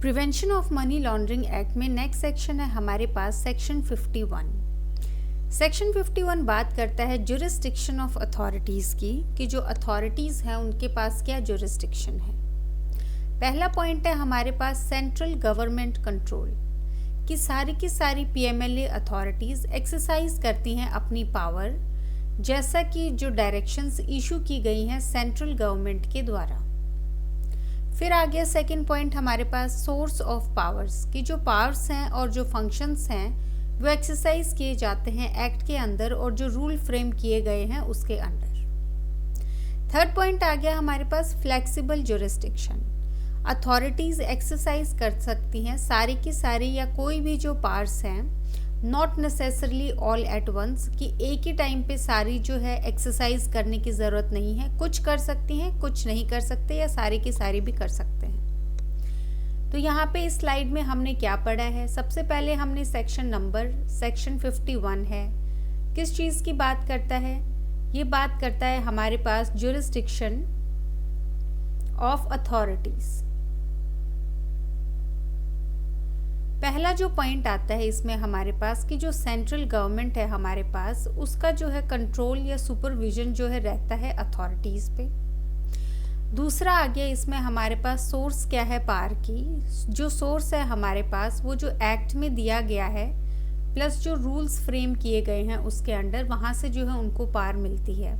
Prevention of money laundering act में next section है हमारे पास सेक्शन 51। सेक्शन 51 बात करता है जुरिस्डिक्शन ऑफ अथॉरिटीज़ की कि जो अथॉरिटीज़ हैं उनके पास क्या जुरिस्डिक्शन है। पहला पॉइंट है हमारे पास सेंट्रल गवर्नमेंट कंट्रोल कि सारी की सारी पीएमएलए अथॉरिटीज़ एक्सरसाइज करती हैं अपनी पावर, जैसा कि जो डायरेक्शंस इशू की गई हैं सेंट्रल गवर्नमेंट के द्वारा। फिर आ गया सेकंड पॉइंट हमारे पास सोर्स ऑफ पावर्स कि जो पावर्स हैं और जो फंक्शंस हैं वो एक्सरसाइज किए जाते हैं एक्ट के अंदर और जो रूल फ्रेम किए गए हैं उसके अंडर। थर्ड पॉइंट आ गया हमारे पास फ्लेक्सिबल जुरिस्डिक्शन। अथॉरिटीज़ एक्सरसाइज कर सकती हैं सारी की सारी या कोई भी जो पावर्स हैं, not necessarily all at once कि एक ही टाइम पे सारी जो है एक्सरसाइज करने की ज़रूरत नहीं है, कुछ कर सकती हैं कुछ नहीं कर सकते या सारी की सारी भी कर सकते हैं। तो यहाँ पे इस स्लाइड में हमने क्या पढ़ा है, सबसे पहले हमने सेक्शन 51 है, किस चीज़ की बात करता है, ये बात करता है हमारे पास जुरिस्डिक्शन ऑफ अथॉरिटीज़। पहला जो पॉइंट आता है इसमें हमारे पास कि जो सेंट्रल गवर्नमेंट है हमारे पास उसका जो है कंट्रोल या सुपरविजन जो है रहता है अथॉरिटीज़ पे। दूसरा आ गया इसमें हमारे पास सोर्स क्या है पावर की, जो सोर्स है हमारे पास वो जो एक्ट में दिया गया है प्लस जो रूल्स फ्रेम किए गए हैं उसके अंडर वहाँ से जो है उनको पावर मिलती है।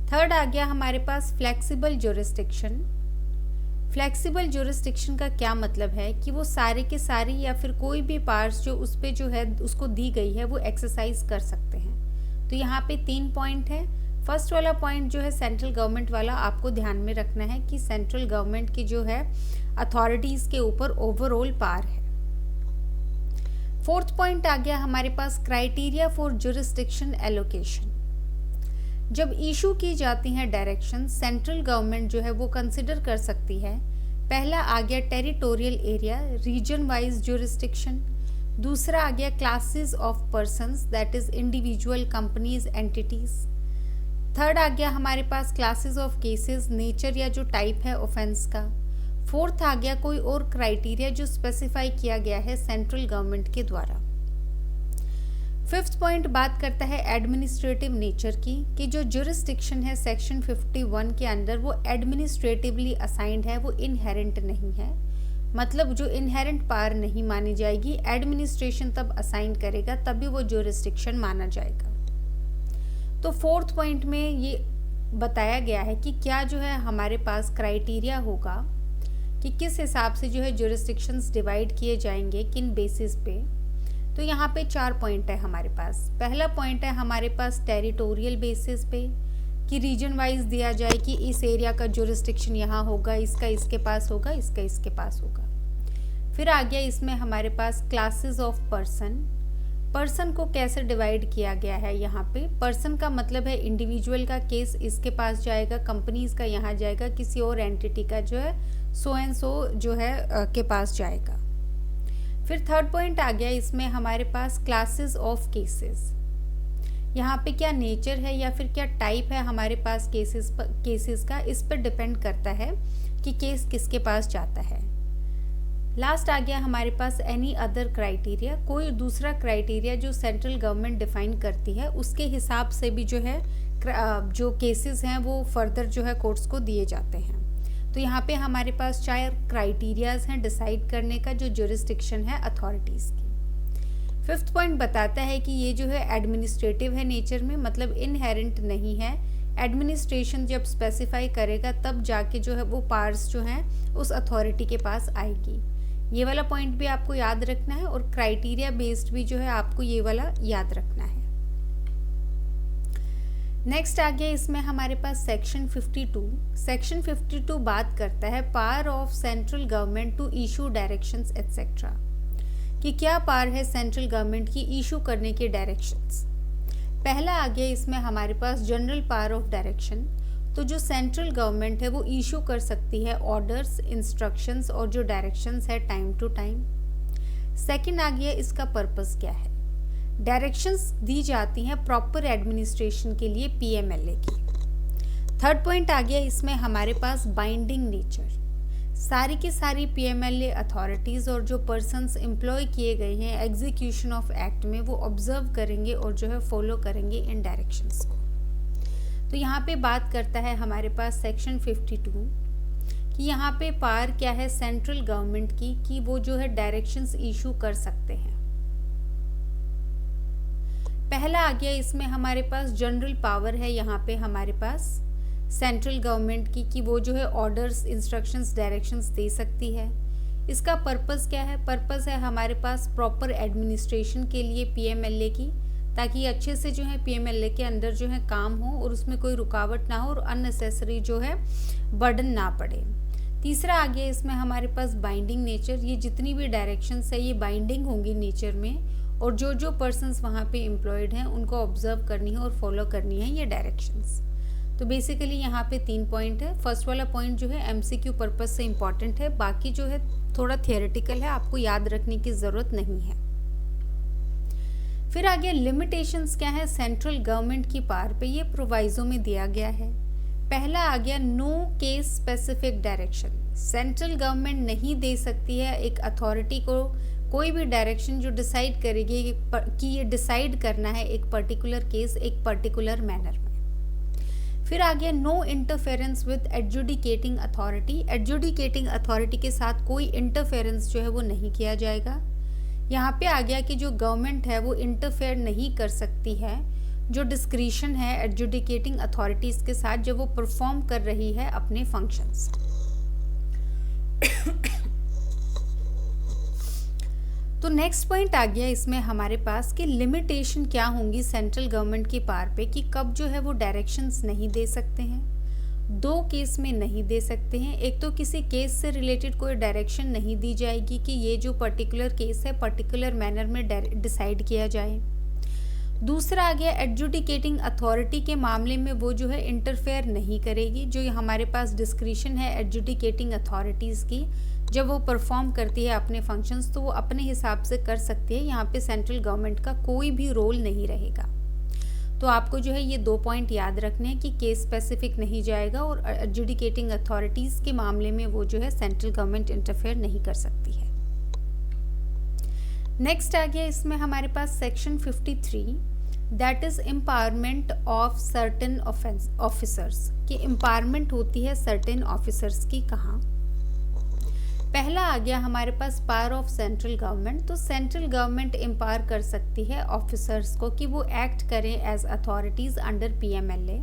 थर्ड आ गया हमारे पास फ्लेक्सिबल जुरिस्डिक्शन। फ्लेक्सिबल जुरिस्डिक्शन का क्या मतलब है कि वो सारे के सारी या फिर कोई भी पावर्स जो उस पे जो है उसको दी गई है वो एक्सरसाइज कर सकते हैं। तो यहाँ पे 3 पॉइंट है। फर्स्ट वाला पॉइंट जो है सेंट्रल गवर्नमेंट वाला आपको ध्यान में रखना है कि सेंट्रल गवर्नमेंट की जो है अथॉरिटीज़ के ऊपर ओवरऑल पावर है। फोर्थ पॉइंट आ गया हमारे पास क्राइटेरिया फॉर जुरिस्डिक्शन एलोकेशन। जब इशू की जाती हैं डायरेक्शन सेंट्रल गवर्नमेंट जो है वो कंसिडर कर सकती है। पहला आ गया territorial area region wise jurisdiction. दूसरा आ गया classes of persons that is individual companies entities. Third आ गया हमारे पास क्लासेस ऑफ केसेस नेचर या जो टाइप है ऑफेंस का। फोर्थ आ गया कोई और क्राइटेरिया जो स्पेसिफाई किया गया है सेंट्रल गवर्नमेंट के द्वारा। फिफ्थ पॉइंट बात करता है एडमिनिस्ट्रेटिव नेचर की कि जो जुरिस्डिक्शन है सेक्शन 51 के अंदर वो एडमिनिस्ट्रेटिवली असाइंड है, वो इनहेरेंट नहीं है। मतलब जो इनहेरेंट पावर नहीं मानी जाएगी, एडमिनिस्ट्रेशन तब असाइन करेगा तभी वो जुरिस्डिक्शन माना जाएगा। तो फोर्थ पॉइंट में ये बताया गया है कि क्या जो है हमारे पास क्राइटेरिया होगा कि किस हिसाब से जो है जुरिस्डिक्शंस डिवाइड किए जाएंगे, किन बेसिस पे। तो यहाँ पे 4 पॉइंट है हमारे पास। पहला पॉइंट है हमारे पास टेरिटोरियल बेसिस पे कि रीजन वाइज दिया जाए कि इस एरिया का जुरिस्डिक्शन यहाँ होगा, इसका इसके पास होगा, इसका इसके पास होगा। फिर आ गया इसमें हमारे पास क्लासेस ऑफ पर्सन को कैसे डिवाइड किया गया है। यहाँ पे पर्सन का मतलब है इंडिविजुअल का केस इसके पास जाएगा, कंपनीज का यहाँ जाएगा, किसी और एंटिटी का जो है सो एंड सो जो है के पास जाएगा। फिर थर्ड पॉइंट आ गया इसमें हमारे पास क्लासेस ऑफ केसेस। यहाँ पे क्या नेचर है या फिर क्या टाइप है हमारे पास केसेस का, इस पर डिपेंड करता है कि केस किसके पास जाता है। लास्ट आ गया हमारे पास एनी अदर क्राइटेरिया, कोई दूसरा क्राइटेरिया जो सेंट्रल गवर्नमेंट डिफाइन करती है उसके हिसाब से भी जो है जो केसेस हैं वो फर्दर जो है कोर्ट्स को दिए जाते हैं। तो यहाँ पे हमारे पास 4 क्राइटेरियाज हैं डिसाइड करने का जो जुरिस्डिक्शन है अथॉरिटीज़ की। फिफ्थ पॉइंट बताता है कि ये जो है एडमिनिस्ट्रेटिव है नेचर में, मतलब इनहेरेंट नहीं है। एडमिनिस्ट्रेशन जब स्पेसिफाई करेगा तब जाके जो है वो पावर्स जो हैं उस अथॉरिटी के पास आएगी। ये वाला पॉइंट भी आपको याद रखना है और क्राइटेरिया बेस्ड भी जो है आपको ये वाला याद रखना है। नेक्स्ट आ गया इसमें हमारे पास सेक्शन 52। सेक्शन 52 बात करता है power of central government to issue directions etcetera कि क्या पावर है सेंट्रल गवर्नमेंट की इशू करने के डायरेक्शंस। पहला आ गया इसमें हमारे पास जनरल पावर ऑफ डायरेक्शन। तो जो सेंट्रल गवर्नमेंट है वो इशू कर सकती है ऑर्डर्स, इंस्ट्रक्शंस और जो डायरेक्शंस है टाइम टू टाइम। सेकंड आ गया इसका पर्पस क्या है। डायरेक्शंस दी जाती हैं प्रॉपर एडमिनिस्ट्रेशन के लिए पीएमएलए की। थर्ड पॉइंट आ गया इसमें हमारे पास बाइंडिंग नेचर। सारी की सारी पीएमएलए अथॉरिटीज़ और जो पर्सन्स एम्प्लॉय किए गए हैं एग्जीक्यूशन ऑफ एक्ट में वो ऑब्जर्व करेंगे और जो है फॉलो करेंगे इन डायरेक्शंस को। तो यहाँ पे बात करता है हमारे पास सेक्शन 52 कि यहाँ पे पावर क्या है सेंट्रल गवर्नमेंट की कि वो जो है डायरेक्शंस इशू कर सकते हैं। पहला आ गया इसमें हमारे पास जनरल पावर है यहाँ पे हमारे पास सेंट्रल गवर्नमेंट की कि वो जो है ऑर्डर्स इंस्ट्रक्शंस डायरेक्शंस दे सकती है। इसका पर्पस क्या है? पर्पस है हमारे पास प्रॉपर एडमिनिस्ट्रेशन के लिए पीएमएलए की, ताकि अच्छे से जो है पीएमएलए के अंदर जो है काम हो और उसमें कोई रुकावट ना हो और अननेसेसरी जो है बर्डन ना पड़े। तीसरा आ गया इसमें हमारे पास बाइंडिंग नेचर, ये जितनी भी डायरेक्शंस है ये बाइंडिंग होंगी नेचर में और जो जो पर्सन्स वहाँ पे एम्प्लॉयड हैं उनको ऑब्जर्व करनी है और फॉलो करनी है ये डायरेक्शंस। तो बेसिकली यहाँ पे 3 पॉइंट है। फर्स्ट वाला पॉइंट जो है एमसीक्यू पर्पस से इम्पॉर्टेंट है, बाकी जो है थोड़ा थियोरेटिकल है, आपको याद रखने की ज़रूरत नहीं है। फिर आगे लिमिटेशंस क्या है सेंट्रल गवर्नमेंट की पावर पे, ये प्रोवाइजो में दिया गया है। पहला आ गया no case specific direction, central government नहीं दे सकती है एक अथॉरिटी को कोई भी डायरेक्शन जो डिसाइड करेगी कि ये डिसाइड करना है एक पर्टिकुलर केस एक पर्टिकुलर मैनर में। फिर आ गया no interference with adjudicating authority, adjudicating authority के साथ कोई इंटरफेरेंस जो है वो नहीं किया जाएगा। यहाँ पे आ गया कि जो गवर्नमेंट है वो इंटरफेयर नहीं कर सकती है, जो डिस्क्रिशन है एडजुडिकेटिंग अथॉरिटीज़ के साथ जब वो परफॉर्म कर रही है अपने फंक्शंस। तो नेक्स्ट पॉइंट आ गया इसमें हमारे पास कि लिमिटेशन क्या होंगी सेंट्रल गवर्नमेंट की पावर पे कि कब जो है वो डायरेक्शंस नहीं दे सकते हैं। 2 केस में नहीं दे सकते हैं। एक तो किसी केस से रिलेटेड कोई डायरेक्शन नहीं दी जाएगी कि ये जो पर्टिकुलर केस है पर्टिकुलर मैनर में डिसाइड किया जाए। दूसरा आ गया एडजुडिकेटिंग अथॉरिटी के मामले में वो जो है इंटरफेयर नहीं करेगी, जो हमारे पास डिस्क्रिशन है एडजुडिकेटिंग अथॉरिटीज़ की जब वो परफॉर्म करती है अपने फंक्शंस तो वो अपने हिसाब से कर सकती है। यहाँ पे सेंट्रल गवर्नमेंट का कोई भी रोल नहीं रहेगा। तो आपको जो है ये 2 पॉइंट याद रखने हैं कि केस स्पेसिफिक नहीं जाएगा और एडजुडिकेटिंग अथॉरिटीज़ के मामले में वो जो है सेंट्रल गवर्नमेंट इंटरफेयर नहीं कर सकती है। नेक्स्ट आ गया इसमें हमारे पास section 53 that is empowerment of certain officers की एम्पावरमेंट होती है सर्टेन ऑफिसर्स की। कहाँ? पहला आ गया हमारे पास पावर ऑफ सेंट्रल गवर्नमेंट, तो सेंट्रल गवर्नमेंट एम्पावर कर सकती है ऑफिसर्स को कि वो एक्ट करें एज अथॉरिटीज अंडर पीएमएलए।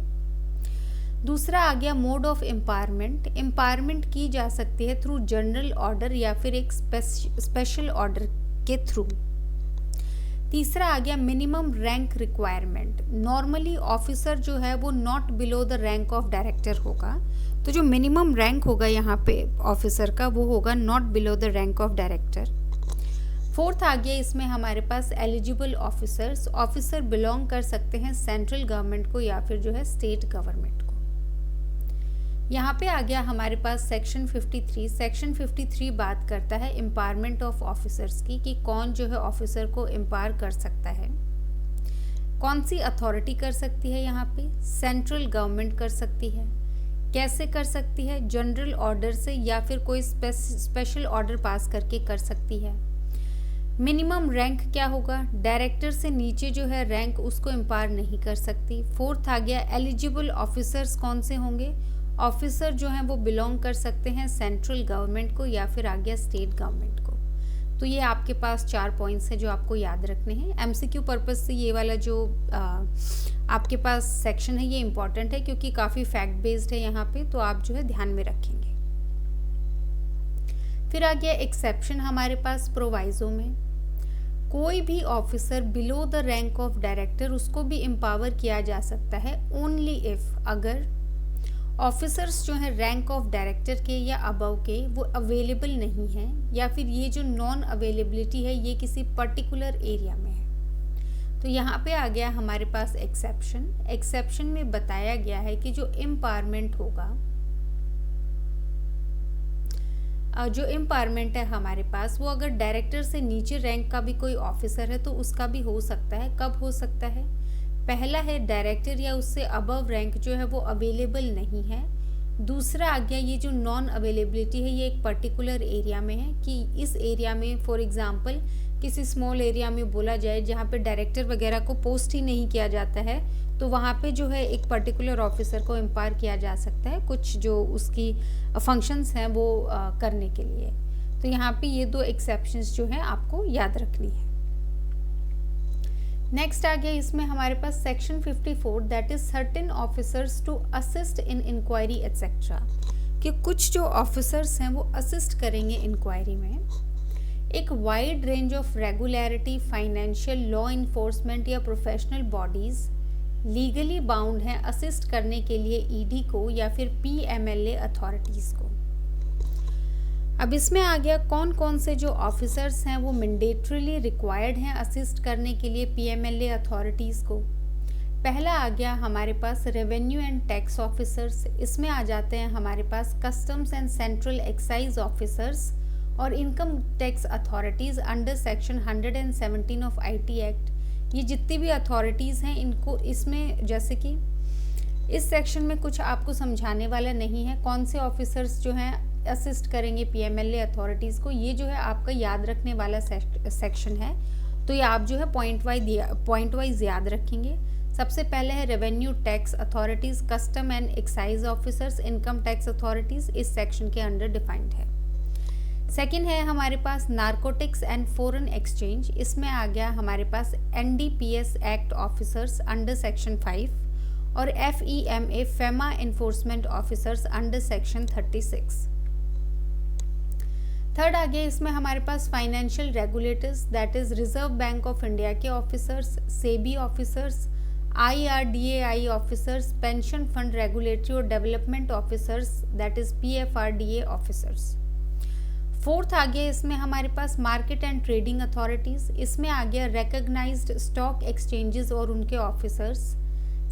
दूसरा आ गया मोड ऑफ एम्पावरमेंट, एम्पावरमेंट की जा सकती है थ्रू जनरल ऑर्डर या फिर एक स्पेशल ऑर्डर के थ्रू। तीसरा आ गया minimum rank requirement, normally officer जो है वो not below the rank of director होगा, तो जो मिनिमम रैंक होगा यहाँ पे ऑफिसर का वो होगा not below the rank of director. Fourth आ गया इसमें हमारे पास एलिजिबल ऑफिसर्स, ऑफिसर बिलोंग कर सकते हैं सेंट्रल गवर्नमेंट को या फिर जो है स्टेट गवर्नमेंट को। यहाँ पे आ गया हमारे पास सेक्शन 53, सेक्शन 53 बात करता है एम्पावरमेंट ऑफ ऑफिसर्स की कि कौन जो है ऑफिसर को एम्पावर कर सकता है। कौन सी अथॉरिटी कर सकती है? यहाँ पे सेंट्रल गवर्नमेंट कर सकती है। कैसे कर सकती है? जनरल ऑर्डर से या फिर कोई स्पेशल ऑर्डर पास करके कर सकती है। मिनिमम रैंक क्या होगा? डायरेक्टर से नीचे जो है रैंक उसको एम्पावर नहीं कर सकती। फोर्थ आ गया एलिजिबल ऑफिसर्स कौन से होंगे? ऑफिसर जो हैं वो बिलोंग कर सकते हैं सेंट्रल गवर्नमेंट को या फिर आ गया स्टेट गवर्नमेंट को। तो ये आपके पास 4 पॉइंट्स हैं जो आपको याद रखने हैं। एमसीक्यू पर्पस से ये वाला जो आपके पास सेक्शन है ये इम्पॉर्टेंट है क्योंकि काफ़ी फैक्ट बेस्ड है यहाँ पे, तो आप जो है ध्यान में रखेंगे। फिर आ गया एक्सेप्शन हमारे पास प्रोवाइजो में, कोई भी officer below the rank of director उसको भी एम्पावर किया जा सकता है ओनली इफ अगर ऑफिसर्स जो हैं रैंक ऑफ डायरेक्टर के या अबव के वो अवेलेबल नहीं हैं या फिर ये जो नॉन अवेलेबिलिटी है ये किसी पर्टिकुलर एरिया में है। तो यहाँ पे आ गया हमारे पास एक्सेप्शन। एक्सेप्शन में बताया गया है कि जो एम्पावरमेंट होगा, जो एम्पावरमेंट है हमारे पास वो अगर डायरेक्टर से नीचे रैंक का भी कोई ऑफिसर है तो उसका भी हो सकता है। कब हो सकता है? पहला है डायरेक्टर या उससे अबव रैंक जो है वो अवेलेबल नहीं है, दूसरा आ गया ये जो नॉन अवेलेबिलिटी है, ये एक पर्टिकुलर एरिया में है कि इस एरिया में फॉर एग्जांपल किसी स्मॉल एरिया में बोला जाए जहाँ पे डायरेक्टर वगैरह को पोस्ट ही नहीं किया जाता है, तो वहाँ पे जो है एक पर्टिकुलर ऑफिसर को एम्पावर किया जा सकता है कुछ जो उसकी फंक्शंस हैं वो करने के लिए। तो यहाँ पे ये दो एक्सेप्शंस जो हैं आपको याद रखनी है। नेक्स्ट आ गया इसमें हमारे पास section 54 that is certain officers to assist in inquiry etcetera, कि कुछ जो ऑफिसर्स हैं वो असिस्ट करेंगे इंक्वायरी में। एक wide range of regularity, financial, law enforcement या प्रोफेशनल बॉडीज लीगली बाउंड हैं असिस्ट करने के लिए ईडी को या फिर पीएमएलए अथॉरिटीज़ को। अब इसमें आ गया कौन कौन से जो ऑफिसर्स हैं वो मैंडेटरीली रिक्वायर्ड हैं असिस्ट करने के लिए पीएमएलए अथॉरिटीज़ को। पहला आ गया हमारे पास रेवेन्यू एंड टैक्स ऑफिसर्स, इसमें आ जाते हैं हमारे पास customs and central excise officers और income tax authorities under section 117 of IT act. ये जितनी भी अथॉरिटीज़ हैं इनको इसमें, जैसे कि इस सेक्शन में कुछ आपको समझाने वाला नहीं है कौन से ऑफिसर्स जो हैं असिस्ट करेंगे पीएमएलए अथॉरिटीज़ को, ये जो है आपका याद रखने वाला सेक्शन है। तो ये आप जो है पॉइंट वाइज याद रखेंगे। सबसे पहले है revenue tax authorities, custom and excise officers, income tax authorities इस सेक्शन के अंडर डिफाइंड है। सेकंड है हमारे पास नारकोटिक्स एंड फॉरेन एक्सचेंज, इसमें आ गया हमारे पास NDPS act officers under section 5 और FEMA FEMA enforcement officers under section 36। Third आ गया इसमें हमारे पास financial regulators that is Reserve Bank of India के officers, SEBI officers, IRDAI officers, pension fund regulatory और development officers that is PFRDA officers. Fourth आ गया इसमें हमारे पास मार्केट एंड ट्रेडिंग अथॉरिटीज़, इसमें आ गया रिकग्नाइज्ड स्टॉक एक्सचेंजेस और उनके ऑफिसर्स।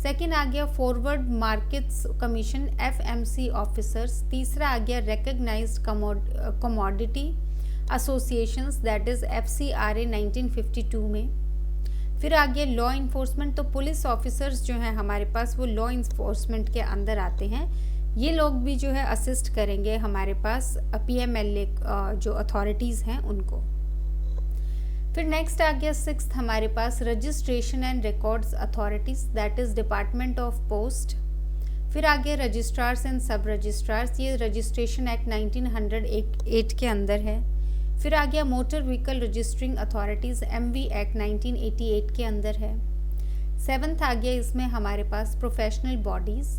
सेकंड आ गया forward markets commission FMC officers. तीसरा आ गया recognised commodity associations that is FCRA 1952 में। फिर आ गया लॉ इन्फोर्समेंट, तो पुलिस ऑफिसर्स जो हैं हमारे पास वो लॉ इन्फोर्समेंट के अंदर आते हैं, ये लोग भी जो है असिस्ट करेंगे हमारे पास PMLA जो अथॉरिटीज़ हैं उनको। फिर नेक्स्ट आ गया सिक्स्थ हमारे पास registration and records authorities that is department of post. फिर आ गया रजिस्ट्रार्स एंड सब रजिस्ट्रार्स, ये रजिस्ट्रेशन एक्ट 1908 के अंदर है। फिर आ गया motor vehicle registering authorities MV act 1988 के अंदर है। सेवन्थ आ गया इसमें हमारे पास प्रोफेशनल बॉडीज़।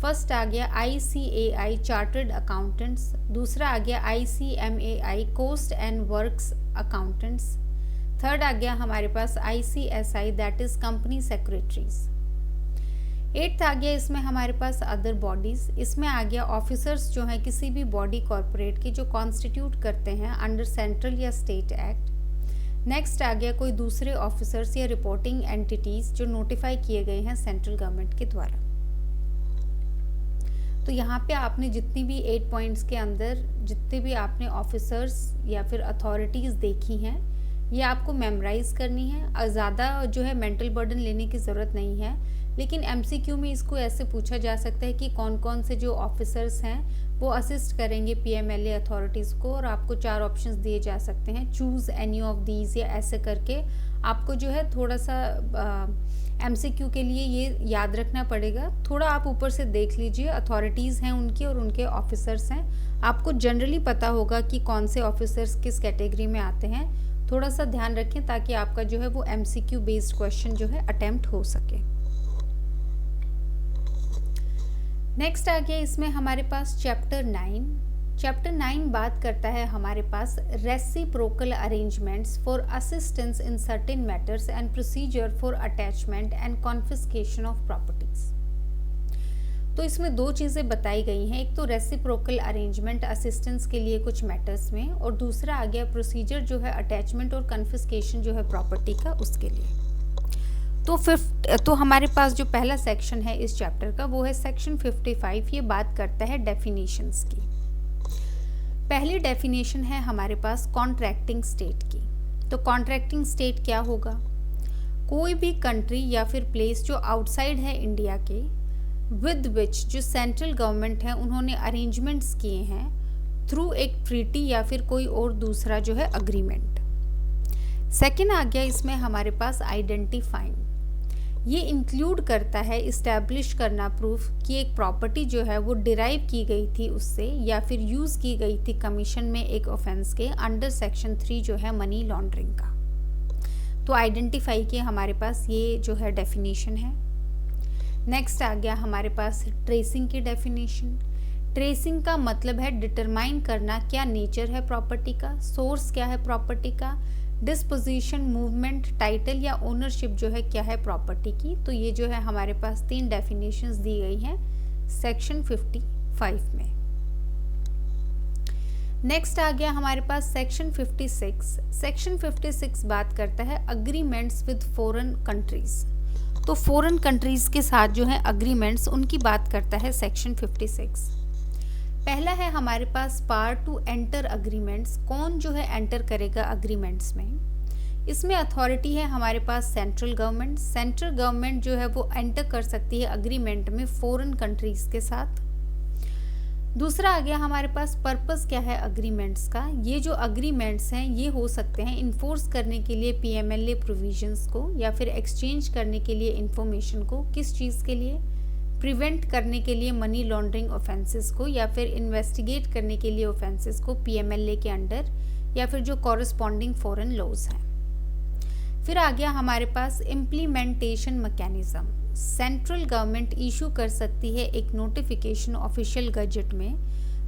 फर्स्ट आ गया ICAI चार्टर्ड अकाउंटेंट्स, दूसरा आ गया ICMAI cost and works accountants, third आ गया हमारे पास ICSI that is company secretaries. Eighth आ गया इसमें हमारे पास अदर बॉडीज़, इसमें आ गया ऑफिसर्स जो हैं किसी भी बॉडी कॉरपोरेट की जो कॉन्स्टिट्यूट करते हैं अंडर सेंट्रल या स्टेट एक्ट। नेक्स्ट आ गया कोई दूसरे ऑफिसर्स या रिपोर्टिंग एंटिटीज़ जो नोटिफाई किए गए हैं सेंट्रल गवर्नमेंट के द्वारा। तो यहाँ पे आपने जितनी भी 8 पॉइंट्स के अंदर जितने भी आपने ऑफिसर्स या फिर अथॉरिटीज़ देखी हैं ये आपको मेमोराइज़ करनी है और ज़्यादा जो है मेंटल बर्डन लेने की ज़रूरत नहीं है। लेकिन MCQ में इसको ऐसे पूछा जा सकता है कि कौन कौन से जो ऑफिसर्स हैं वो असिस्ट करेंगे PMLA अथॉरिटीज़ को, और आपको 4 ऑप्शंस दिए जा सकते हैं, चूज़ एनी ऑफ दीज, या ऐसे करके आपको जो है थोड़ा सा MCQ के लिए ये याद रखना पड़ेगा। थोड़ा आप ऊपर से देख लीजिए, अथॉरिटीज़ हैं उनकी और उनके ऑफिसर्स हैं, आपको जनरली पता होगा कि कौन से ऑफिसर्स किस कैटेगरी में आते हैं। थोड़ा सा ध्यान रखें ताकि आपका जो है वो MCQ बेस्ड क्वेश्चन जो है अटेम्प्ट हो सके। नेक्स्ट आ गया इसमें हमारे पास चैप्टर 9। चैप्टर 9 बात करता है हमारे पास reciprocal arrangements for assistance in certain matters and procedure for attachment and confiscation of properties. तो इसमें 2 चीज़ें बताई गई हैं, एक तो रेसिप्रोकल अरेंजमेंट असिस्टेंस के लिए कुछ मैटर्स में, और दूसरा आ गया प्रोसीजर जो है अटैचमेंट और कॉन्फिस्केशन जो है प्रॉपर्टी का उसके लिए। तो हमारे पास जो पहला सेक्शन है इस चैप्टर का वो है सेक्शन 55, ये बात करता है डेफिनेशंस की। पहली डेफिनेशन है हमारे पास कॉन्ट्रैक्टिंग स्टेट की। तो कॉन्ट्रैक्टिंग स्टेट क्या होगा? कोई भी कंट्री या फिर प्लेस जो आउटसाइड है इंडिया के, विद विच जो सेंट्रल गवर्नमेंट है उन्होंने अरेंजमेंट्स किए हैं थ्रू एक ट्रीटी या फिर कोई और दूसरा जो है अग्रीमेंट। सेकेंड आ गया इसमें हमारे पास आइडेंटिफाइंग। ये इंक्लूड करता है इस्टेब्लिश करना प्रूफ कि एक प्रॉपर्टी जो है वो डिराइव की गई थी उससे या फिर यूज़ की गई थी कमीशन में एक ऑफेंस के अंडर सेक्शन 3 जो है मनी लॉन्ड्रिंग का। तो आइडेंटिफाई के हमारे पास ये जो है डेफिनेशन है। नेक्स्ट आ गया हमारे पास ट्रेसिंग की डेफिनेशन। ट्रेसिंग का मतलब है डिटरमाइन करना क्या नेचर है प्रॉपर्टी का, सोर्स क्या है प्रॉपर्टी का, डिस्पोजिशन, मूवमेंट, टाइटल या ओनरशिप जो है क्या है प्रॉपर्टी की। तो ये जो है हमारे पास 3 डेफिनेशंस दी गई हैं सेक्शन 55 में। नेक्स्ट आ गया हमारे पास सेक्शन 56। सेक्शन 56 बात करता है अग्रीमेंट्स विद फॉरेन कंट्रीज। तो फॉरेन कंट्रीज के साथ जो है अग्रीमेंट्स उनकी बात करता है सेक्शन 56। पहला है हमारे पास पावर टू एंटर अग्रीमेंट्स। कौन जो है एंटर करेगा अग्रीमेंट्स में? इसमें अथॉरिटी है हमारे पास सेंट्रल गवर्नमेंट। सेंट्रल गवर्नमेंट जो है वो एंटर कर सकती है अग्रीमेंट में फॉरेन कंट्रीज के साथ। दूसरा आ गया हमारे पास पर्पस क्या है अग्रीमेंट्स का। ये जो अग्रीमेंट्स हैं ये हो सकते हैं इन्फोर्स करने के लिए पीएमएलए प्रोविजंस को या फिर एक्सचेंज करने के लिए इंफॉर्मेशन को। किस चीज़ के लिए? प्रिवेंट करने के लिए मनी लॉन्ड्रिंग ऑफेंसेस को या फिर इन्वेस्टिगेट करने के लिए ऑफेंसेस को पीएमएलए के अंडर या फिर जो कॉरस्पॉन्डिंग फॉरेन लॉज हैं। फिर आ गया हमारे पास implementation mechanism. Central government issue कर सकती है एक नोटिफिकेशन ऑफिशियल गजट में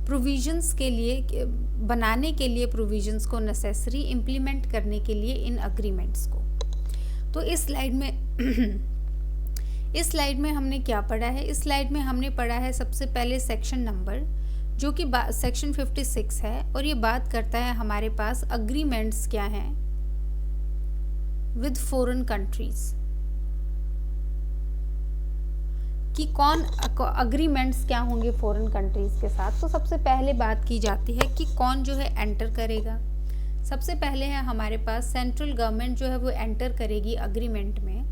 प्रोविजंस के लिए, बनाने के लिए प्रोविजंस को नेसेसरी इम्प्लीमेंट करने के लिए इन अग्रीमेंट्स को। तो इस स्लाइड में हमने क्या पढ़ा है? इस स्लाइड में हमने पढ़ा है सबसे पहले सेक्शन नंबर जो कि सेक्शन 56 है और ये बात करता है हमारे पास अग्रीमेंट्स क्या हैं विद फॉरेन कंट्रीज, कि कौन अग्रीमेंट्स क्या होंगे फॉरेन कंट्रीज के साथ। तो सबसे पहले बात की जाती है कि कौन जो है एंटर करेगा। सबसे पहले है हमारे पास सेंट्रल गवर्नमेंट जो है वो एंटर करेगी अग्रीमेंट में।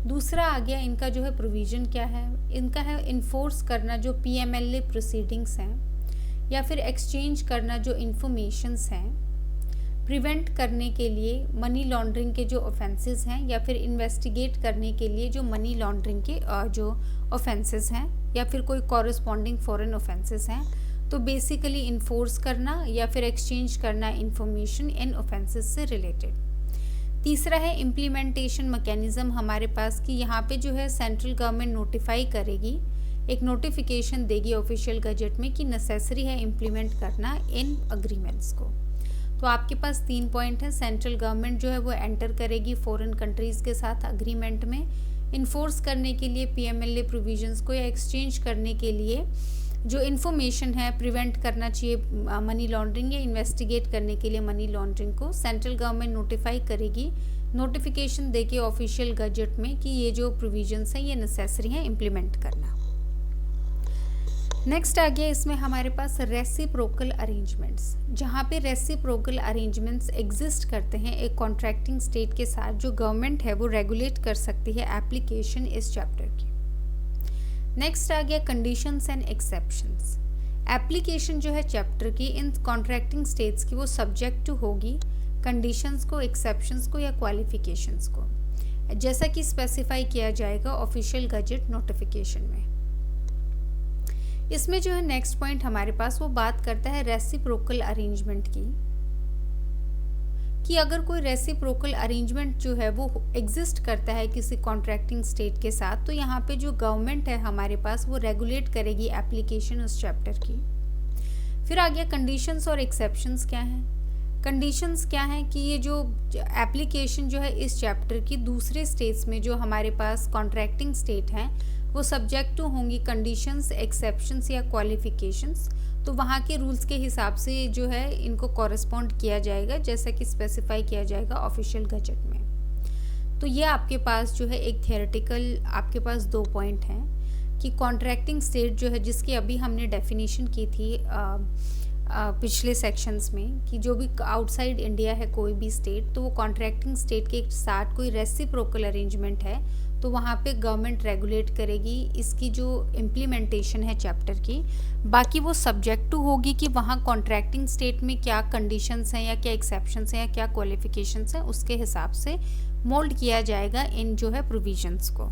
दूसरा आ गया इनका जो है प्रोविज़न क्या है, इनका है इन्फोर्स करना जो पीएमएलए प्रोसीडिंग्स हैं या फिर एक्सचेंज करना जो इंफॉर्मेशंस हैं, प्रिवेंट करने के लिए मनी लॉन्ड्रिंग के जो ऑफेंसेस हैं या फिर इन्वेस्टिगेट करने के लिए जो मनी लॉन्ड्रिंग के जो ऑफेंसेस हैं या फिर कोई कॉरस्पॉन्डिंग फॉरेन ऑफेंसेस हैं। तो बेसिकली इन्फोर्स करना या फिर एक्सचेंज करना इंफॉर्मेशन इन ऑफेंसेस से रिलेटेड। तीसरा है इम्प्लीमेंटेशन मैकेनिज्म हमारे पास कि यहाँ पे जो है सेंट्रल गवर्नमेंट नोटिफाई करेगी, एक नोटिफिकेशन देगी ऑफिशियल गजट में कि नेसेसरी है इम्प्लीमेंट करना इन अग्रीमेंट्स को। तो आपके पास 3 पॉइंट हैं। सेंट्रल गवर्नमेंट जो है वो एंटर करेगी फॉरेन कंट्रीज़ के साथ अग्रीमेंट में, इन्फोर्स करने के लिए पीएमएलए प्रोविजंस को या एक्सचेंज करने के लिए जो इन्फॉर्मेशन है, प्रिवेंट करना चाहिए मनी लॉन्ड्रिंग या इन्वेस्टिगेट करने के लिए मनी लॉन्ड्रिंग को सेंट्रल गवर्नमेंट नोटिफाई करेगी, नोटिफिकेशन देके ऑफिशियल गजट में कि ये जो प्रोविजंस हैं ये नेसेसरी हैं इम्प्लीमेंट करना। नेक्स्ट आ गया इसमें हमारे पास रेसिप्रोकल अरेंजमेंट्स। जहाँ पे रेसिप्रोकल अरेंजमेंट्स एग्जिस्ट करते हैं एक कॉन्ट्रैक्टिंग स्टेट के साथ, जो गवर्नमेंट है वो रेगुलेट कर सकती है एप्लीकेशन इस चैप्टर की। नेक्स्ट आ गया कंडीशंस एंड एक्सेप्शंस। एप्लीकेशन जो है चैप्टर की इन कॉन्ट्रैक्टिंग स्टेट्स की वो सब्जेक्ट टू होगी कंडीशंस को, एक्सेप्शंस को या क्वालिफिकेशंस को, जैसा कि स्पेसिफाई किया जाएगा ऑफिशियल गजट नोटिफिकेशन में। इसमें जो है नेक्स्ट पॉइंट हमारे पास वो बात करता है रेसिप्रोकल अरेंजमेंट की, कि अगर कोई रेसिप्रोकल अरेंजमेंट जो है वो एग्जिस्ट करता है किसी कॉन्ट्रैक्टिंग स्टेट के साथ, तो यहाँ पे जो गवर्नमेंट है हमारे पास वो रेगुलेट करेगी एप्लीकेशन उस चैप्टर की। फिर आ गया कंडीशंस और एक्सेप्शंस क्या हैं। कंडीशंस क्या हैं कि ये जो एप्लीकेशन जो है इस चैप्टर की दूसरे स्टेट्स में जो हमारे पास कॉन्ट्रैक्टिंग स्टेट हैं वो सब्जेक्ट टू होंगी कंडीशंस, एक्सेप्शंस या क्वालिफिकेशंस। तो वहाँ के रूल्स के हिसाब से जो है इनको कॉरेस्पॉन्ड किया जाएगा जैसा कि स्पेसिफाई किया जाएगा ऑफिशियल गजट में। तो ये आपके पास जो है एक थियोरेटिकल आपके पास 2 पॉइंट हैं कि कॉन्ट्रैक्टिंग स्टेट जो है जिसकी अभी हमने डेफिनेशन की थी पिछले सेक्शंस में, कि जो भी आउटसाइड इंडिया है कोई भी स्टेट, तो वो कॉन्ट्रैक्टिंग स्टेट के साथ कोई रेसिप्रोकल अरेंजमेंट है तो वहाँ पे गवर्नमेंट रेगुलेट करेगी इसकी जो इम्प्लीमेंटेशन है चैप्टर की। बाकी वो सब्जेक्ट टू होगी कि वहाँ कॉन्ट्रैक्टिंग स्टेट में क्या कंडीशंस हैं या क्या एक्सेप्शंस हैं या क्या क्वालिफिकेशंस हैं, उसके हिसाब से मोल्ड किया जाएगा इन जो है प्रोविजंस को।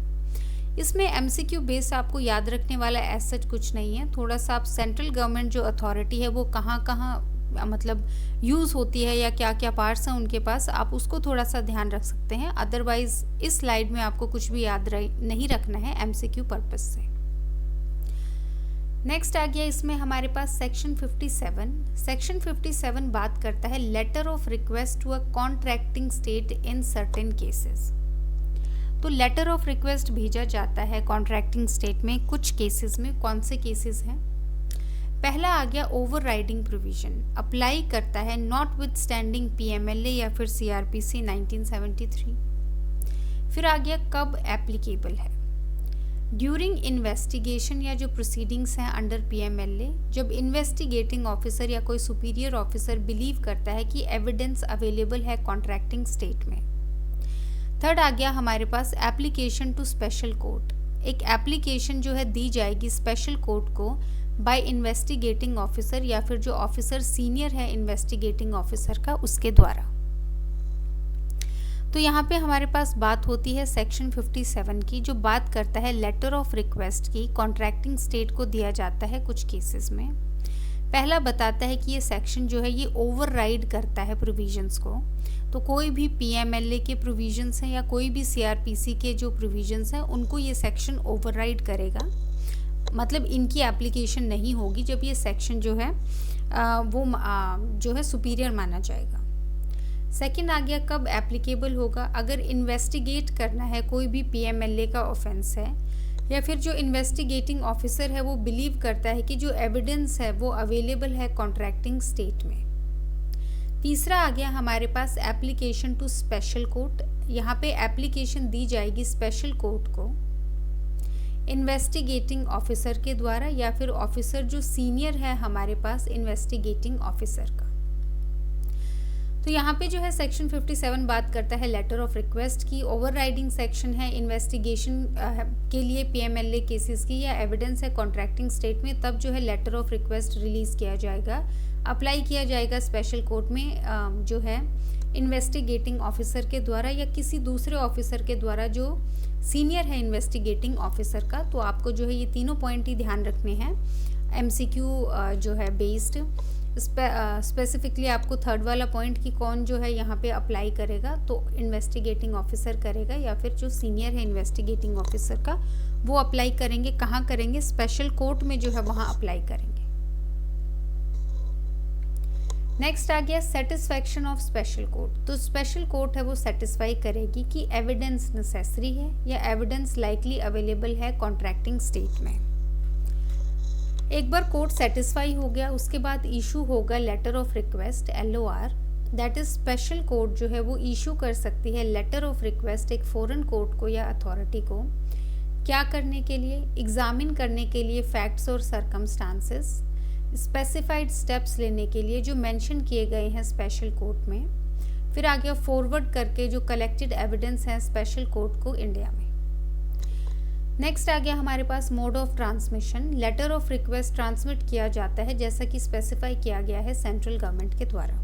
इसमें एमसीक्यू बेस आपको याद रखने वाला ऐसा कुछ नहीं है, थोड़ा सा आप सेंट्रल गवर्नमेंट जो अथॉरिटी है वो कहाँ कहाँ मतलब यूज़ होती है या क्या क्या पार्ट्स हैं उनके पास, आप उसको थोड़ा सा ध्यान रख सकते हैं। अदरवाइज इस स्लाइड में आपको कुछ भी याद नहीं रखना है एमसीक्यू पर्पस से। नेक्स्ट आ गया इसमें हमारे पास सेक्शन 57। सेक्शन 57 बात करता है letter of request to a contracting state in certain cases. तो लेटर ऑफ रिक्वेस्ट भेजा जाता है कॉन्ट्रैक्टिंग स्टेट में कुछ केसेस में। कौन से केसेस हैं? पहला आ गया ओवरराइडिंग प्रोविजन, अप्लाई करता है नॉटविथस्टैंडिंग पीएमएलए या फिर सीआरपीसी 1973। फिर आ गया कब एप्लीकेबल है? ड्यूरिंग इन्वेस्टिगेशन या जो प्रोसीडिंग्स हैं अंडर पीएमएलए, जब इन्वेस्टिगेटिंग ऑफिसर या कोई सुपीरियर ऑफिसर बिलीव करता है कि एविडेंस अवेलेबल है कॉन्ट्रैक्टिंग स्टेट में। थर्ड आ गया हमारे पास एप्लीकेशन टू स्पेशल कोर्ट, एक एप्लीकेशन जो है दी जाएगी स्पेशल कोर्ट को बाय इन्वेस्टिगेटिंग ऑफिसर या फिर जो ऑफिसर सीनियर है इन्वेस्टिगेटिंग ऑफिसर का, उसके द्वारा। तो यहाँ पे हमारे पास बात होती है सेक्शन 57 की, जो बात करता है लेटर ऑफ रिक्वेस्ट की कॉन्ट्रैक्टिंग स्टेट को दिया जाता है कुछ केसेस में। पहला बताता है कि ये सेक्शन जो है ये ओवरराइड करता है प्रोविजंस को। तो कोई भी पीएमएलए के प्रोविजंस हैं या कोई भी सीआरपीसी के जो प्रोविजंस हैं उनको ये सेक्शन ओवरराइड करेगा, मतलब इनकी एप्लीकेशन नहीं होगी जब ये सेक्शन जो है वो जो है सुपीरियर माना जाएगा। सेकंड आ गया कब एप्लीकेबल होगा? अगर इन्वेस्टिगेट करना है कोई भी पीएमएलए का ऑफेंस है या फिर जो इन्वेस्टिगेटिंग ऑफिसर है वो बिलीव करता है कि जो एविडेंस है वो अवेलेबल है कॉन्ट्रैक्टिंग स्टेट में। तीसरा आ गया हमारे पास एप्लीकेशन टू स्पेशल कोर्ट, यहाँ पे एप्लीकेशन दी जाएगी स्पेशल कोर्ट को इन्वेस्टिगेटिंग ऑफिसर के द्वारा या फिर ऑफिसर जो सीनियर है हमारे पास इन्वेस्टिगेटिंग ऑफिसर का। तो यहाँ पे जो है सेक्शन 57 बात करता है लेटर ऑफ रिक्वेस्ट की। ओवरराइडिंग सेक्शन है इन्वेस्टिगेशन के लिए पीएमएलए केसेस की या एविडेंस है कॉन्ट्रैक्टिंग स्टेट में, तब जो है लेटर ऑफ रिक्वेस्ट रिलीज किया जाएगा, अप्लाई किया जाएगा स्पेशल कोर्ट में जो है इन्वेस्टिगेटिंग ऑफिसर के द्वारा या किसी दूसरे ऑफिसर के द्वारा जो सीनियर है इन्वेस्टिगेटिंग ऑफिसर का। तो आपको जो है ये तीनों पॉइंट ही ध्यान रखने हैं एमसीक्यू जो है बेस्ड। स्पेसिफिकली आपको थर्ड वाला पॉइंट कि कौन जो है यहाँ पे अप्लाई करेगा, तो इन्वेस्टिगेटिंग ऑफिसर करेगा या फिर जो सीनियर है इन्वेस्टिगेटिंग ऑफिसर का वो अप्लाई करेंगे। कहाँ करेंगे? स्पेशल कोर्ट में जो है वहाँ अप्लाई करेंगे। नेक्स्ट आ गया सेटिस्फैक्शन ऑफ स्पेशल कोर्ट। तो स्पेशल कोर्ट है वो सेटिस्फाई करेगी कि एविडेंस नेसेसरी है या एविडेंस लाइकली अवेलेबल है कॉन्ट्रैक्टिंग स्टेट में। एक बार कोर्ट सेटिस्फाई हो गया उसके बाद इशू होगा letter of request LOR, that is special court जो है वो इशू कर सकती है लेटर ऑफ रिक्वेस्ट एक फॉरेन कोर्ट को या अथॉरिटी को। क्या करने के लिए? एग्जामिन करने के लिए फैक्ट्स और सर्कमस्टांसेस, स्पेसिफाइड स्टेप्स लेने के लिए जो मेंशन किए गए हैं स्पेशल कोर्ट में। फिर आ गया फॉरवर्ड करके जो कलेक्टेड एविडेंस है स्पेशल कोर्ट को इंडिया में। नेक्स्ट आ गया हमारे पास mode of transmission. Letter of request transmit किया जाता है जैसा कि स्पेसिफाई किया गया है सेंट्रल गवर्नमेंट के द्वारा।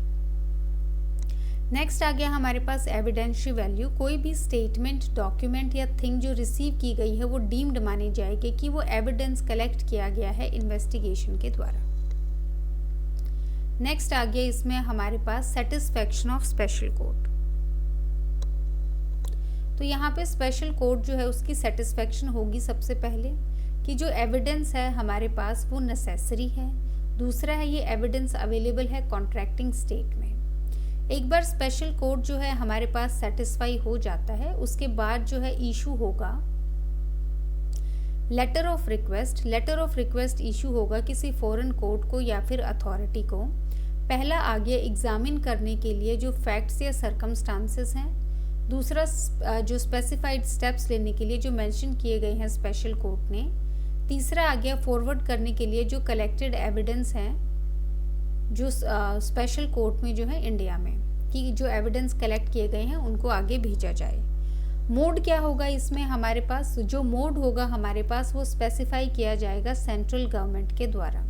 नेक्स्ट आ गया हमारे पास एविडेंशियल वैल्यू। कोई भी स्टेटमेंट, डॉक्यूमेंट या थिंग जो रिसीव की गई है वो डीम्ड मानी जाएगी कि वो एविडेंस कलेक्ट किया गया है इन्वेस्टिगेशन के द्वारा। नेक्स्ट आ गया इसमें हमारे पास सेटिस्फैक्शन ऑफ स्पेशल कोर्ट। तो यहाँ पे स्पेशल कोर्ट जो है उसकी सेटिस्फैक्शन होगी सबसे पहले कि जो एविडेंस है हमारे पास वो नेसेसरी है। दूसरा है ये एविडेंस अवेलेबल है कॉन्ट्रैक्टिंग स्टेट में। एक बार स्पेशल कोर्ट जो है हमारे पास सेटिस्फाई हो जाता है उसके बाद जो है इशू होगा letter of request. Letter of request issue होगा किसी फॉरेन कोर्ट को या फिर अथॉरिटी को। पहला आ गया एग्जामिन करने के लिए जो फैक्ट्स या सर्कमस्टांसेस हैं। दूसरा जो स्पेसिफाइड स्टेप्स लेने के लिए जो मेंशन किए गए हैं स्पेशल कोर्ट ने। तीसरा आ गया फॉरवर्ड करने के लिए जो कलेक्टेड एविडेंस हैं जो स्पेशल कोर्ट में जो है इंडिया में, कि जो एविडेंस कलेक्ट किए गए हैं उनको आगे भेजा जाए। मोड क्या होगा इसमें हमारे पास, जो मोड होगा हमारे पास वो स्पेसिफाई किया जाएगा सेंट्रल गवर्नमेंट के द्वारा।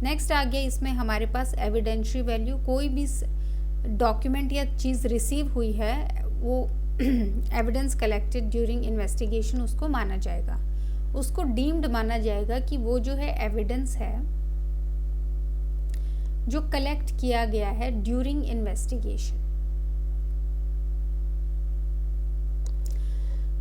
नेक्स्ट आ गया इसमें हमारे पास एविडेंशियरी वैल्यू, कोई भी डॉक्यूमेंट या चीज़ रिसीव हुई है वो एविडेंस कलेक्टेड ड्यूरिंग इन्वेस्टिगेशन उसको माना जाएगा, उसको डीम्ड माना जाएगा कि वो जो है एविडेंस है जो कलेक्ट किया गया है ड्यूरिंग इन्वेस्टिगेशन।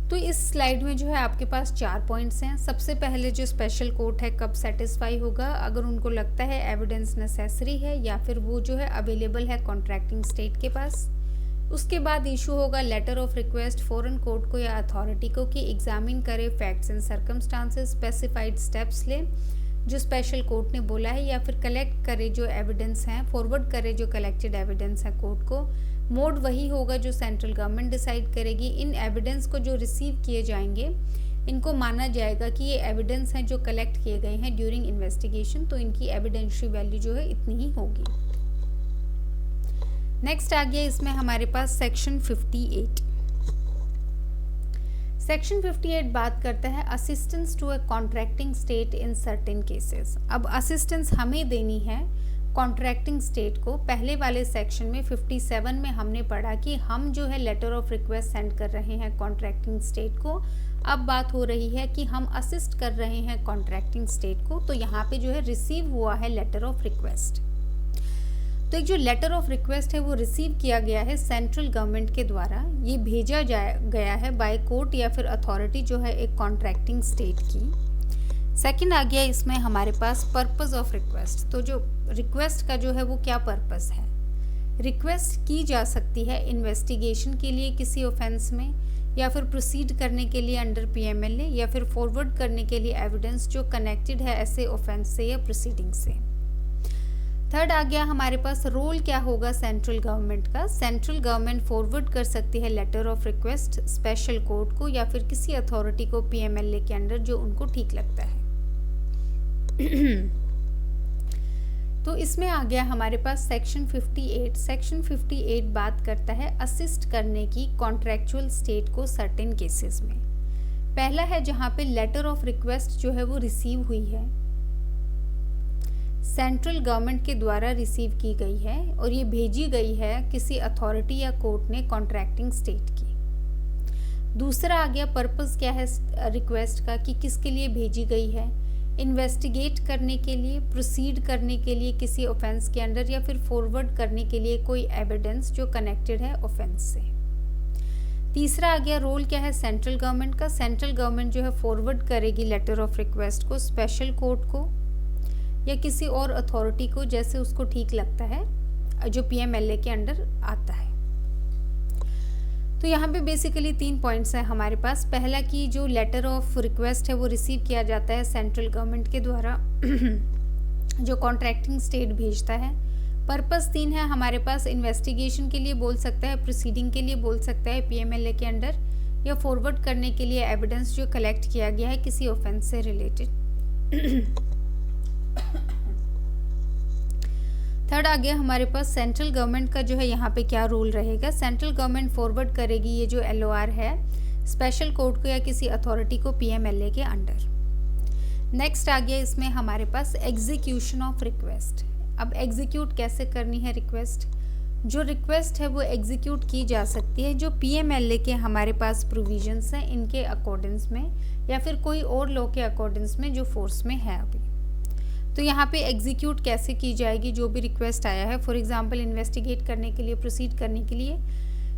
तो इस स्लाइड में जो है आपके पास 4 पॉइंट्स हैं। सबसे पहले जो स्पेशल कोर्ट है कब सेटिस्फाई होगा, अगर उनको लगता है एविडेंस नेसेसरी है या फिर वो जो है अवेलेबल है कॉन्ट्रैक्टिंग स्टेट के पास। उसके बाद इशू होगा letter of request foreign court को या अथॉरिटी को कि एग्जामिन करे facts and circumstances, specified steps ले जो स्पेशल कोर्ट ने बोला है, या फिर कलेक्ट करे जो एविडेंस हैं, फॉरवर्ड करे जो कलेक्टेड एविडेंस है कोर्ट को। मोड वही होगा जो सेंट्रल गवर्नमेंट डिसाइड करेगी। इन एविडेंस को जो रिसीव किए जाएंगे इनको माना जाएगा कि ये एविडेंस हैं जो कलेक्ट किए गए हैं ड्यूरिंग इन्वेस्टिगेशन, तो इनकी एविडेंशियरी वैल्यू जो है इतनी ही होगी। नेक्स्ट आ गया इसमें हमारे पास सेक्शन 58। सेक्शन 58 बात करता है assistance to a contracting state in certain cases. अब असिस्टेंस हमें देनी है कॉन्ट्रैक्टिंग स्टेट को। पहले वाले सेक्शन में 57 में हमने पढ़ा कि हम जो है लेटर ऑफ रिक्वेस्ट सेंड कर रहे हैं कॉन्ट्रैक्टिंग स्टेट को। अब बात हो रही है कि हम असिस्ट कर रहे हैं कॉन्ट्रैक्टिंग स्टेट को, तो यहाँ पे जो है रिसीव हुआ है लेटर ऑफ रिक्वेस्ट। तो एक जो लेटर ऑफ रिक्वेस्ट है वो रिसीव किया गया है सेंट्रल गवर्नमेंट के द्वारा, ये भेजा गया है बाय कोर्ट या फिर अथॉरिटी जो है एक कॉन्ट्रैक्टिंग स्टेट की। सेकंड आ गया इसमें हमारे पास पर्पस ऑफ रिक्वेस्ट। तो जो रिक्वेस्ट का जो है वो क्या पर्पस है, रिक्वेस्ट की जा सकती है इन्वेस्टिगेशन के लिए किसी ऑफेंस में, या फिर प्रोसीड करने के लिए अंडर पीएमएलए, या फिर फॉरवर्ड करने के लिए एविडेंस जो कनेक्टेड है ऐसे ऑफेंस से या प्रोसीडिंग से। थर्ड आ गया हमारे पास रोल क्या होगा सेंट्रल गवर्नमेंट का। सेंट्रल गवर्नमेंट फॉरवर्ड कर सकती है letter of request special court को या फिर किसी अथॉरिटी को पीएमएलए के अंडर जो उनको ठीक लगता है। तो इसमें आ गया हमारे पास सेक्शन 58। सेक्शन 58 बात करता है असिस्ट करने की कॉन्ट्रैक्चुअल स्टेट को सर्टेन केसेस में। पहला है जहां पे लेटर ऑफ रिक्वेस्ट जो है वो रिसीव हुई है, सेंट्रल गवर्नमेंट के द्वारा रिसीव की गई है और ये भेजी गई है किसी अथॉरिटी या कोर्ट ने कॉन्ट्रैक्टिंग स्टेट की। दूसरा आ गया पर्पस क्या है रिक्वेस्ट का कि किसके लिए भेजी गई है, इन्वेस्टिगेट करने के लिए, प्रोसीड करने के लिए किसी ऑफेंस के अंडर, या फिर फॉरवर्ड करने के लिए कोई एविडेंस जो कनेक्टेड है ऑफेंस से। तीसरा आ गया रोल क्या है सेंट्रल गवर्नमेंट का। सेंट्रल गवर्नमेंट जो है फॉरवर्ड करेगी लेटर ऑफ रिक्वेस्ट को स्पेशल कोर्ट को या किसी और अथॉरिटी को जैसे उसको ठीक लगता है जो पीएमएलए के अंडर आता है। तो यहाँ पे बेसिकली 3 पॉइंट्स हैं हमारे पास। पहला कि जो लेटर ऑफ रिक्वेस्ट है वो रिसीव किया जाता है सेंट्रल गवर्नमेंट के द्वारा जो कॉन्ट्रैक्टिंग स्टेट भेजता है। पर्पस 3 है हमारे पास, इन्वेस्टिगेशन के लिए बोल सकता है, प्रोसीडिंग के लिए बोल सकता है पीएमएलए के अंडर, या फॉरवर्ड करने के लिए एविडेंस जो कलेक्ट किया गया है किसी ऑफेंस से रिलेटेड। थर्ड आ गया हमारे पास सेंट्रल गवर्नमेंट का जो है यहाँ पे क्या रोल रहेगा। सेंट्रल गवर्नमेंट फॉरवर्ड करेगी ये जो एलओआर है स्पेशल कोर्ट को या किसी अथॉरिटी को पीएमएलए के अंडर। नेक्स्ट आ गया इसमें हमारे पास एग्जीक्यूशन ऑफ रिक्वेस्ट। अब एग्जीक्यूट कैसे करनी है रिक्वेस्ट, जो रिक्वेस्ट है वो एग्जीक्यूट की जा सकती है जो पीएमएलए के हमारे पास प्रोविजंस हैं इनके अकॉर्डेंस में, या फिर कोई और लॉ के अकॉर्डेंस में जो फोर्स में है अभी। तो यहाँ पे एग्जीक्यूट कैसे की जाएगी, जो भी रिक्वेस्ट आया है फॉर एग्जांपल इन्वेस्टिगेट करने के लिए, प्रोसीड करने के लिए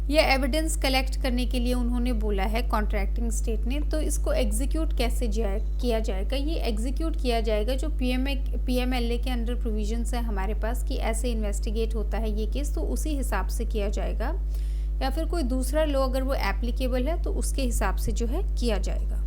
या एविडेंस कलेक्ट करने के लिए उन्होंने बोला है कॉन्ट्रैक्टिंग स्टेट ने, तो इसको एग्जीक्यूट कैसे किया जाएगा। ये एग्जीक्यूट किया जाएगा जो पीएमएलए के अंडर प्रोविजंस है हमारे पास कि ऐसे इन्वेस्टिगेट होता है ये केस, तो उसी हिसाब से किया जाएगा, या फिर कोई दूसरा लॉ अगर वो एप्लीकेबल है तो उसके हिसाब से जो है किया जाएगा।